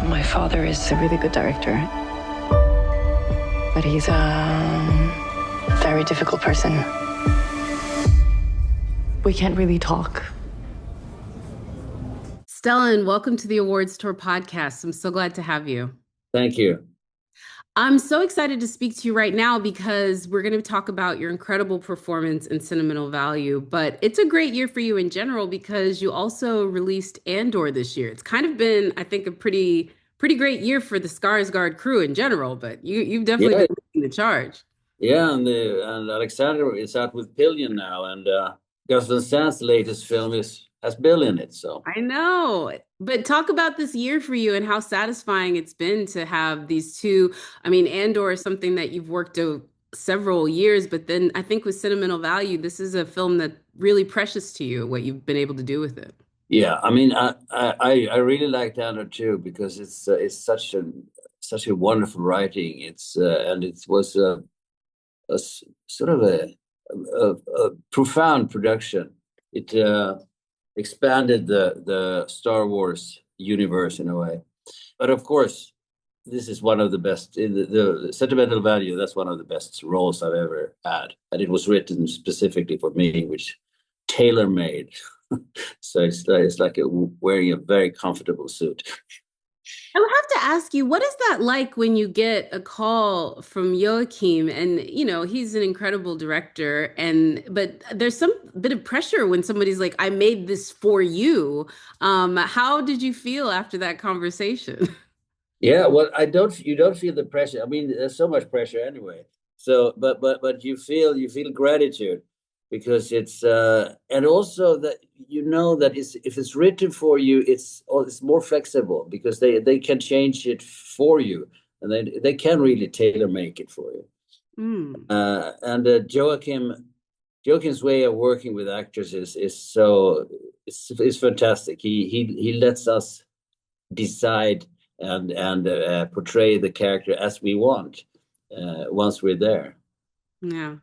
My father is a really good director, but he's a very difficult person. We can't really talk. Stellan, welcome to the Awards Tour podcast. I'm so glad to have you. Thank you. I'm so excited to speak to you right now because we're going to talk about your incredible performance in Sentimental Value, but it's a great year for you in general because you also released Andor this year. It's kind of been, I think, a pretty great year for the Skarsgård crew in general, but you've definitely been leading the charge. Yeah, and Alexander is out with Pillion now, and Gus Van Sant's latest film has Bill in it. So I know, but talk about this year for you and how satisfying it's been to have these two. I mean, Andor is something that you've worked several years, but then I think with Sentimental Value, this is a film that really precious to you, what you've been able to do with it. yeah, I mean, I really liked Andor too because it's such a wonderful writing. And it was a sort of a profound production. It expanded the Star Wars universe in a way. But of course, this is one of the best in the Sentimental Value. That's one of the best roles I've ever had, and it was written specifically for me, which tailor-made. So it's like wearing a very comfortable suit. I would have to ask you, what is that like when you get a call from Joakim? And, he's an incredible director, but there's some bit of pressure when somebody's like, I made this for you. How did you feel after that conversation? Yeah, well, you don't feel the pressure. I mean, there's so much pressure anyway. So, but you feel gratitude because it's and also that that if it's written for you, it's more flexible because they can change it for you, and they can really tailor make it for you. And Joakim's way of working with actors is fantastic. He lets us decide and portray the character as we want once we're there. Yeah.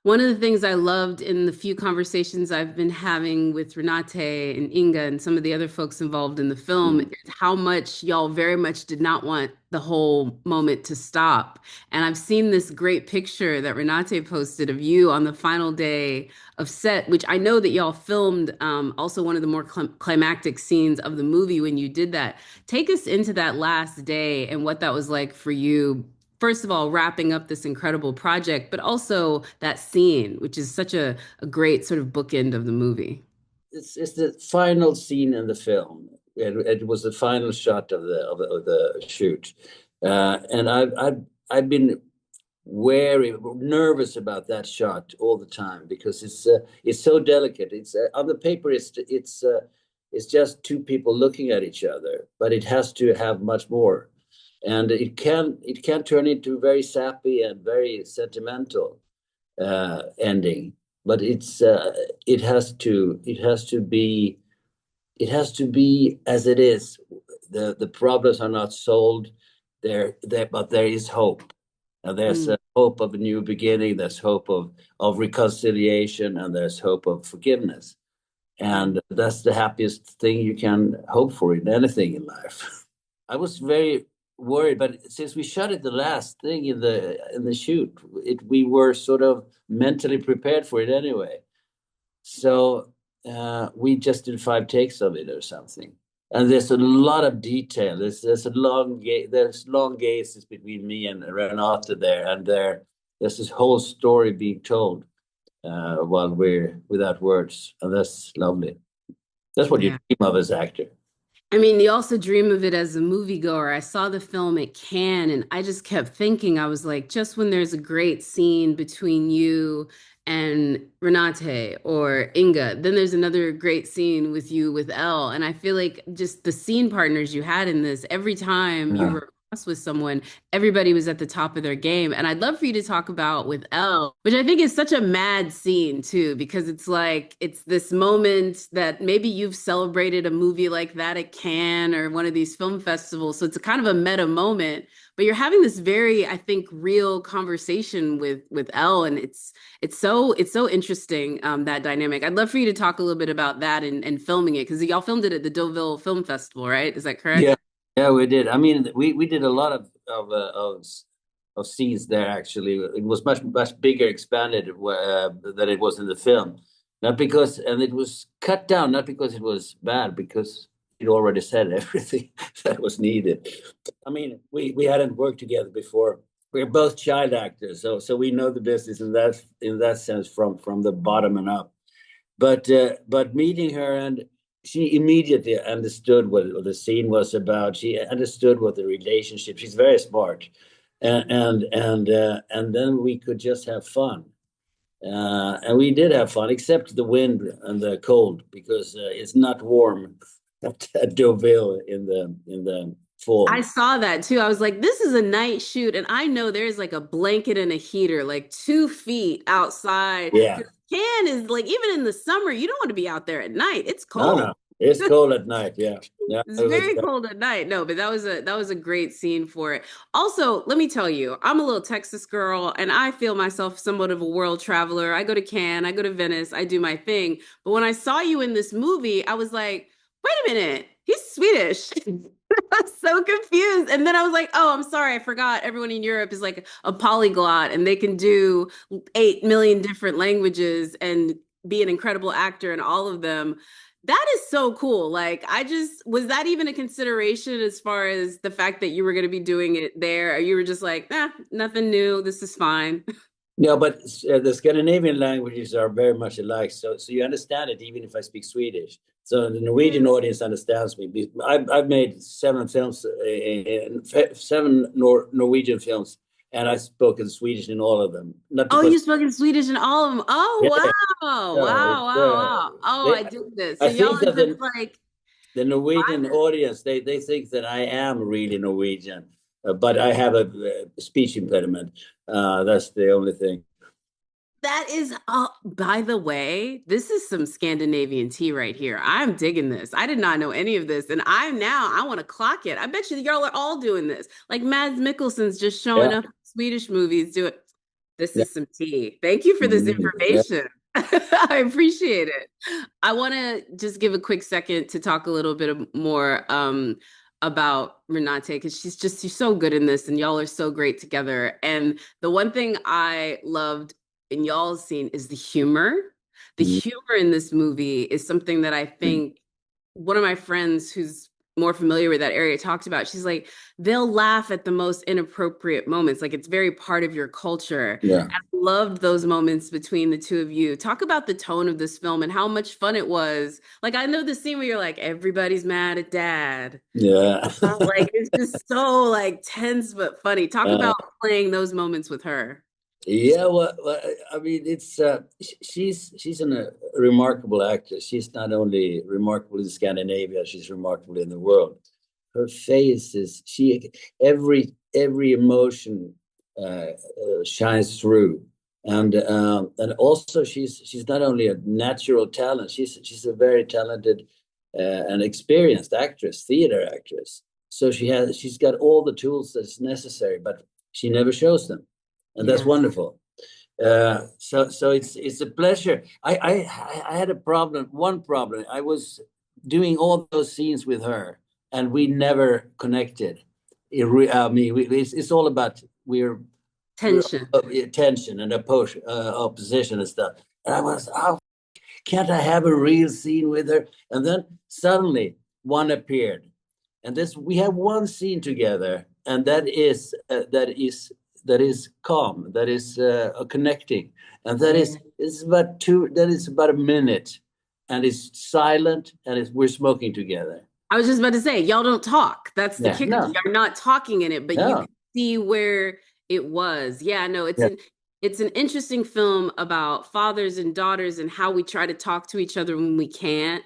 One of the things I loved in the few conversations I've been having with Renate and Inga and some of the other folks involved in the film is how much y'all very much did not want the whole moment to stop. And I've seen this great picture that Renate posted of you on the final day of set, which I know that y'all filmed also one of the more climactic scenes of the movie when you did that. Take us into that last day and what that was like for you. First of all, wrapping up this incredible project, but also that scene, which is such a great sort of bookend of the movie. It's the final scene in the film. It was the final shot of the shoot, and I've been nervous about that shot all the time because it's so delicate. It's on the paper. It's just two people looking at each other, but it has to have much more. And it can turn into a very sappy and very sentimental ending, but it has to be as it is. The problems are not solved there, but there is hope. And there's hope of a new beginning. There's hope of reconciliation, and there's hope of forgiveness. And that's the happiest thing you can hope for in anything in life. I was very worried, but since we shot it the last thing in the shoot, we were sort of mentally prepared for it anyway. So we just did 5 takes of it or something. And there's a lot of detail. There's long gazes between me and Renate there, and there's this whole story being told while we're without words, and that's lovely. That's what you dream of as an actor. I mean, you also dream of it as a moviegoer. I saw the film at Cannes, and I just kept thinking, I was like, just when there's a great scene between you and Renate or Inga, then there's another great scene with you with Elle. And I feel like just the scene partners you had in this, every time you were with someone, everybody was at the top of their game. And I'd love for you to talk about with Elle, which I think is such a mad scene too, because it's like, it's this moment that maybe you've celebrated a movie like that at Cannes or one of these film festivals. So it's a kind of a meta moment, but you're having this very, I think, real conversation with Elle. And it's so interesting, that dynamic. I'd love for you to talk a little bit about that and filming it, because y'all filmed it at the Doville Film Festival, right? Is that correct? Yeah. Yeah, we did. I mean, we did a lot of scenes there. Actually, it was much bigger, expanded than it was in the film. Not because, and it was cut down, not because it was bad, because it already said everything that was needed. I mean, we hadn't worked together before. We're both child actors, so we know the business in that sense from the bottom and up. But meeting her, and she immediately understood what the scene was about. She understood what the relationship. She's very smart, and then we could just have fun. And we did have fun, except the wind and the cold, because it's not warm at Deauville in the fall. I saw that too. I was like, this is a night shoot, and I know there's like a blanket and a heater like 2 feet outside. Yeah. Cannes is like, even in the summer, you don't want to be out there at night. It's cold. No, it's cold at night. Yeah, yeah. It's very cold at night. No, but that was a great scene for it. Also, let me tell you, I'm a little Texas girl, and I feel myself somewhat of a world traveler. I go to Cannes, I go to Venice, I do my thing. But when I saw you in this movie, I was like, wait a minute, he's Swedish. I was so confused. And then I was like, oh, I'm sorry, I forgot everyone in Europe is like a polyglot and they can do 8 million different languages and be an incredible actor in all of them. That is so cool. Like, was that even a consideration as far as the fact that you were going to be doing it there? Or you were just like, nothing new. This is fine. No, but the Scandinavian languages are very much alike. So you understand it even if I speak Swedish. So the Norwegian audience understands me. I've made 7 films, 7 Norwegian films, and I've spoken Swedish in all of them. Oh, you spoke in Swedish in all of them. Oh, yeah. wow. Oh, I did this. So I think that the Norwegian audience, they think that I am really Norwegian, but I have a speech impediment. That's the only thing. That is, by the way, this is some Scandinavian tea right here. I'm digging this. I did not know any of this. And I want to clock it. I bet you y'all are all doing this. Like Mads Mikkelsen's just showing up in Swedish movies. This is some tea. Thank you for this information. I appreciate it. I want to just give a quick second to talk a little bit more about Renate, because she's so good in this and y'all are so great together. And the one thing I loved in y'all's scene is the humor. The humor in this movie is something that I think one of my friends who's more familiar with that area talked about. She's like, they'll laugh at the most inappropriate moments. Like, it's very part of your culture. Yeah. I loved those moments between the two of you. Talk about the tone of this film and how much fun it was. Like, I know the scene where you're like, everybody's mad at dad. Yeah. Like, it's just so like tense but funny. Talk about playing those moments with her. Yeah, well, I mean, it's she's a remarkable actress. She's not only remarkable in Scandinavia, she's remarkable in the world. Her face is every emotion shines through, and also she's not only a natural talent. She's a very talented and experienced actress, theater actress. So she's got all the tools that's necessary, but she never shows them. And that's wonderful. So it's a pleasure. I had one problem. I was doing all those scenes with her, and we never connected. It's all about tension, tension and opposition and stuff. And I was, can't I have a real scene with her? And then suddenly one appeared, and we have one scene together, and that is calm, that is connecting, and that is about a minute, and it's silent, and we're smoking together. I was just about to say, y'all don't talk. That's the kicker. No. You're not talking in it, but you can see where it was. Yeah, no, it's an interesting film about fathers and daughters and how we try to talk to each other when we can't.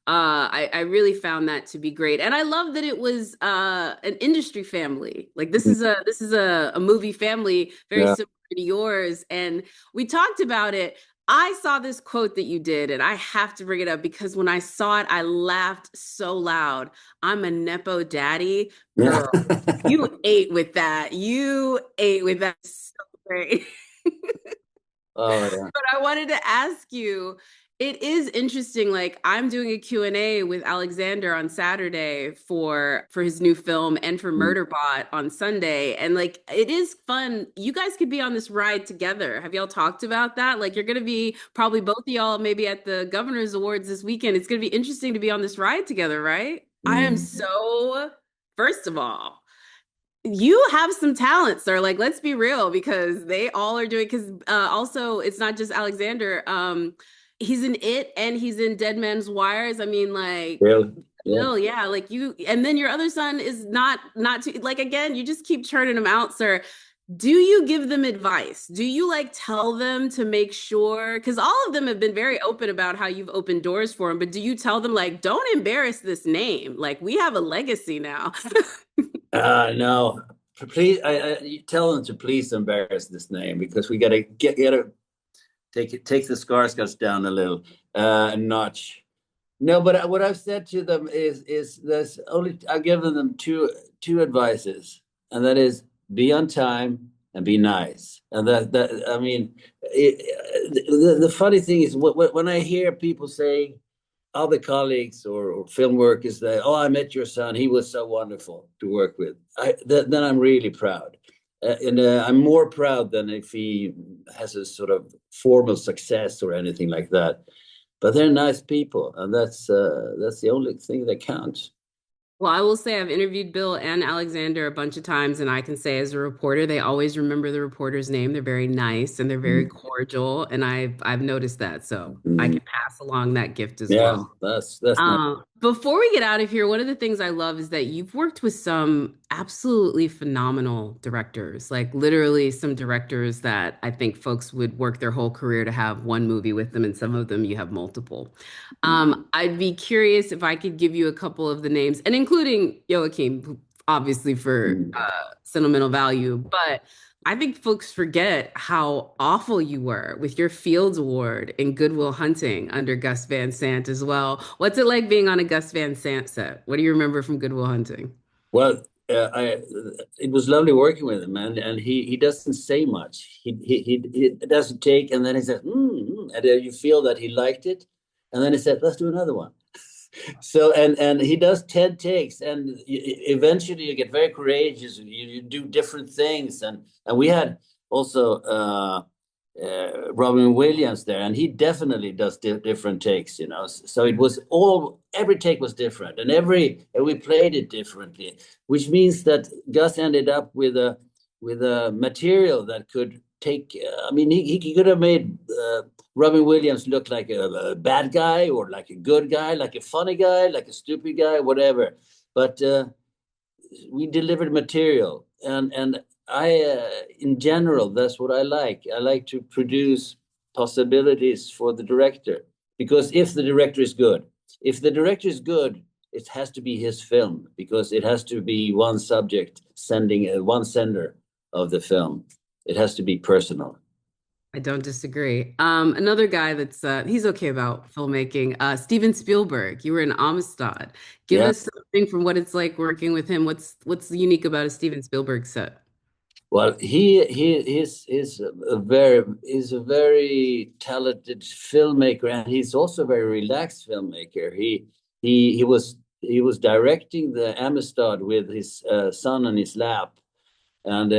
I really found that to be great, and I love that it was an industry family. Like, this is a movie family very similar to yours, and we talked about it. I saw this quote that you did, and I have to bring it up because when I saw it, I laughed so loud. I'm a Nepo Daddy. Girl, you ate with that. You ate with that so great. Oh, yeah. But I wanted to ask you, It is interesting. Like I'm doing a Q&A with Alexander on Saturday for his new film and for Mm. Murderbot on Sunday. And like it is fun. You guys could be on this ride together. Have y'all talked about that? Like you're gonna be probably both of y'all maybe at the Governor's Awards this weekend. It's gonna be interesting to be on this ride together, right? I am Mm. so, first of all, you have some talent, sir. Like, let's be real, because they all are doing. Because also, it's not just Alexander. He's in It, and he's in Dead Man's Wires. I mean, like, Really? Yeah. Bill, yeah, like you. And then your other son is not too. Like again, you just keep churning them out, sir. Do you give them advice? Do you like tell them to make sure? Because all of them have been very open about how you've opened doors for them. But do you tell them like, don't embarrass this name? Like, we have a legacy now. No, please, you tell them to please embarrass this name, because we gotta gotta take the Skarsgårds down a little notch. No, but what I've said to them is there's only I've given them two advices, and that is be on time and be nice. And that I mean, the funny thing is when I hear people saying, other colleagues or film workers that, oh, I met your son, he was so wonderful to work with, then I'm really proud. And I'm more proud than if he has a sort of formal success or anything like that. But they're nice people, and that's the only thing that counts. Well, I will say I've interviewed Bill and Alexander a bunch of times, and I can say as a reporter, they always remember the reporter's name. They're very nice and they're very Mm. cordial, and I've noticed that, so I Mm. can pass along that gift as Yeah, well. that's nice. Before we get out of here, one of the things I love is that you've worked with some absolutely phenomenal directors, like literally some directors that I think folks would work their whole career to have one movie with them, and some of them you have multiple. I'd be curious if I could give you a couple of the names, and including Joakim, obviously for Mm. sentimental value, but I think folks forget how awful you were with your Fields Award in Good Will Hunting under Gus Van Sant as well. What's it like being on a Gus Van Sant set? What do you remember from Good Will Hunting? Well, it was lovely working with him, and he doesn't say much. He doesn't take, and then he says, and you feel that he liked it, and then he said, let's do another one. So and he does 10 takes, and eventually you get very courageous. You do different things, and we had also Robin Williams there, and he definitely does different takes, you know. So it was every take was different, and we played it differently, which means that Gus ended up with a material that could take. I mean, he could have made Robin Williams look like a bad guy, or like a good guy, like a funny guy, like a stupid guy, whatever. But we delivered material, and I, in general, that's what I like. I like to produce possibilities for the director, because if the director is good, it has to be his film, because it has to be one subject sending one sender of the film. It has to be personal. I don't disagree. Another guy that's he's okay about filmmaking, Steven Spielberg. You were in Amistad. Give Yeah. us something from what it's like working with him. What's unique about a Steven Spielberg set? Well, he's a very talented filmmaker, and he's also a very relaxed filmmaker. He was directing the Amistad with his son on his lap, and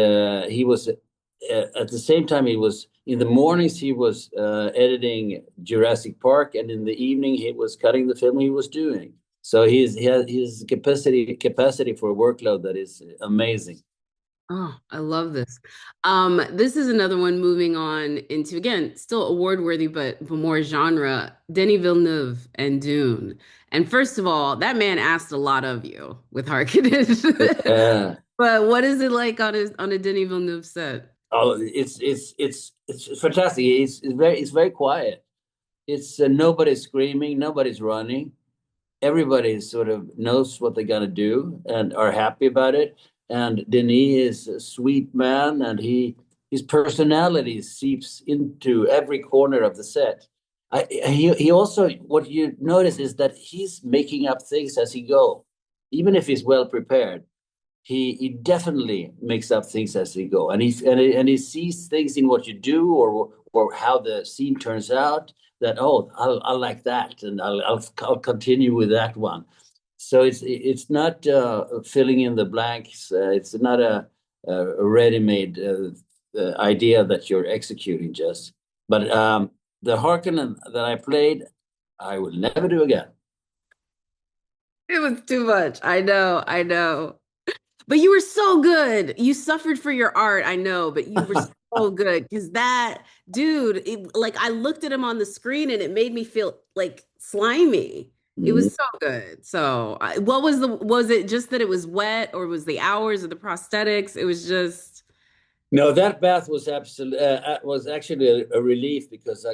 he was at the same time, he was in the mornings he was editing Jurassic Park, and in the evening he was cutting the film he was doing. So he has his capacity for a workload that is amazing. Oh, I love this. This is another one moving on into, again, still award worthy, but more genre. Denis Villeneuve and Dune. And first of all, that man asked a lot of you with Harkonnen. Yeah. But what is it like on a Denis Villeneuve set? Oh, it's fantastic. It's very quiet. It's nobody's screaming, nobody's running. Everybody sort of knows what they're gonna do and are happy about it. And Denis is a sweet man, and his personality seeps into every corner of the set. He also, what you notice is that he's making up things as he go, even if he's well prepared. he definitely makes up things as he go, and he sees things in what you do or how the scene turns out that, oh, I'll like that, and I'll continue with that one. So it's not filling in the blanks. It's not a ready-made idea that you're executing just. But the Harkonnen that I played, I will never do again. It was too much. I know. But you were so good. You suffered for your art, I know, but you were so good because that dude, like I looked at him on the screen and it made me feel like slimy. It was so good. So, was it just that it was wet, or was the hours or the prosthetics? It was just. No, that bath was actually a relief because I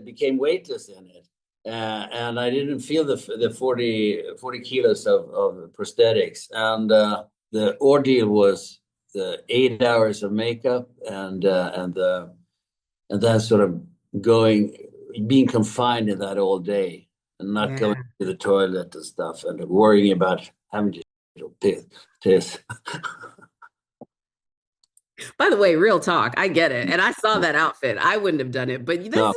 became weightless in it. And I didn't feel the 40 kilos of prosthetics. And the ordeal was the 8 hours of makeup and then sort of being confined in that all day and not going to the toilet and stuff and worrying about having to piss. By the way, real talk, I get it. And I saw that outfit. I wouldn't have done it, but this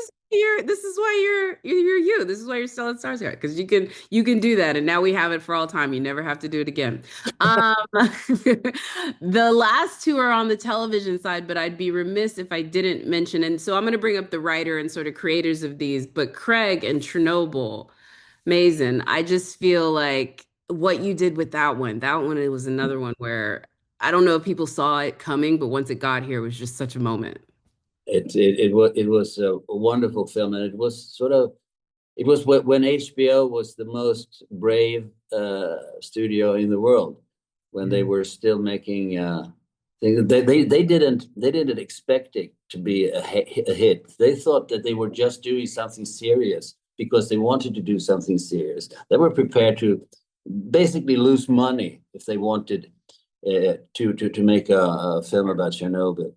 is why you're you. This is why you're Stellan Skarsgård, because you can do that. And now we have it for all time. You never have to do it again. The last two are on the television side, but I'd be remiss if I didn't mention, and so I'm going to bring up the writer and sort of creators of these, but Craig and Chernobyl, Mason, I just feel like what you did with that one, it was another one where I don't know if people saw it coming, but once it got here, it was just such a moment. It was a wonderful film, and it was when HBO was the most brave studio in the world, when they were still making things. They didn't expect it to be a hit. They thought that they were just doing something serious because they wanted to do something serious. They were prepared to basically lose money if they wanted to make a film about Chernobyl.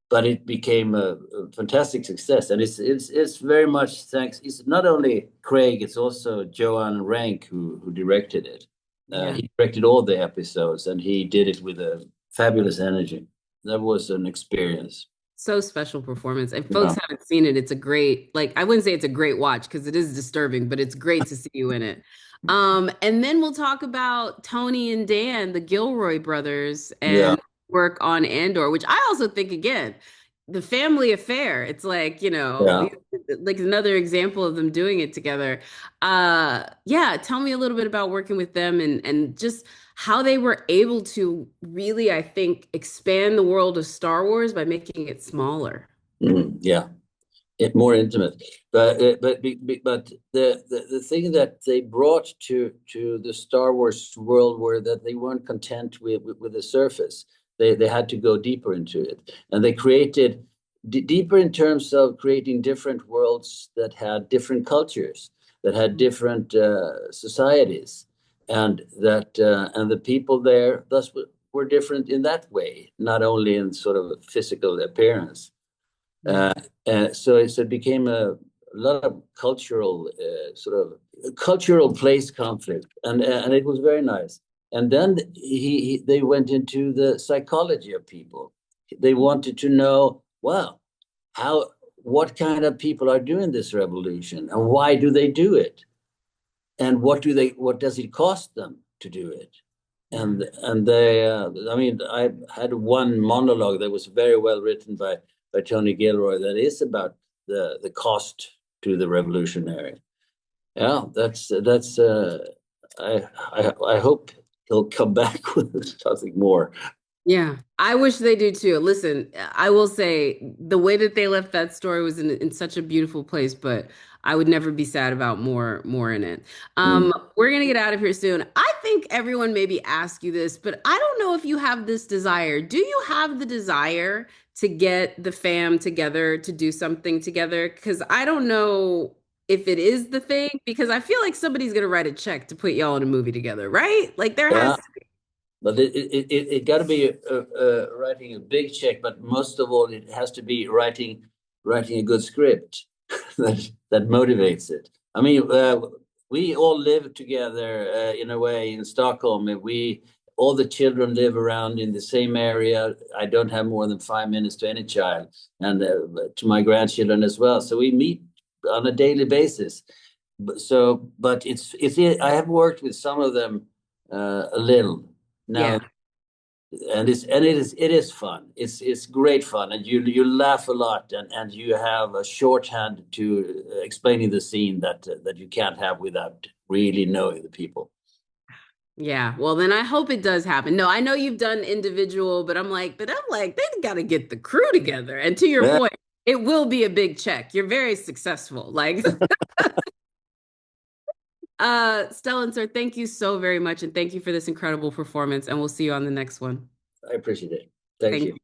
But it became a fantastic success, and it's very much thanks. It's not only Craig; it's also Johan Renck who directed it. He directed all the episodes, and he did it with a fabulous energy. That was an experience. So special performance. If folks haven't seen it, it's a great, like, I wouldn't say it's a great watch because it is disturbing, but it's great to see you in it. And then we'll talk about Tony and Dan, the Gilroy brothers, and work on Andor, which I also think, again, the family affair. It's like, like another example of them doing it together. Tell me a little bit about working with them and just how they were able to really, I think, expand the world of Star Wars by making it smaller. More intimate. But the thing that they brought to the Star Wars world were that they weren't content with the surface. They had to go deeper into it, and they created deeper in terms of creating different worlds that had different cultures, that had different societies, and the people there thus were different in that way, not only in sort of a physical appearance. So it became a lot of cultural cultural place conflict, and it was very nice. And then they went into the psychology of people. They wanted to know, well, what kind of people are doing this revolution, and why do they do it, and what does it cost them to do it? And they, I had one monologue that was very well written by Tony Gilroy that is about the cost to the revolutionary. Yeah, that's. I hope he'll come back with something more. Yeah, I wish they do too. Listen, I will say the way that they left that story was in such a beautiful place, but I would never be sad about more in it. We're gonna get out of here soon. I think everyone maybe asked you this, but I don't know if you have this desire. Do you have the desire to get the fam together to do something together? Because I don't know if it is the thing, because I feel like somebody's gonna write a check to put y'all in a movie together, right? Like there has to be. But it got to be writing a big check, but most of all, it has to be writing a good script that motivates it. I mean, we all live together in a way in Stockholm, and we all the children live around in the same area. I don't have more than 5 minutes to any child, and to my grandchildren as well. So we meet on a daily basis. But I have worked with some of them a little now. Yeah. And it is fun. It's great fun, and you laugh a lot, and you have a shorthand to explaining the scene that you can't have without really knowing the people. Yeah. Well, then I hope it does happen. No, I know you've done individual, but I'm like, they got to get the crew together. And to your point, it will be a big check. You're very successful. Like, Stellan, sir, thank you so very much. And thank you for this incredible performance. And we'll see you on the next one. I appreciate it. Thank you.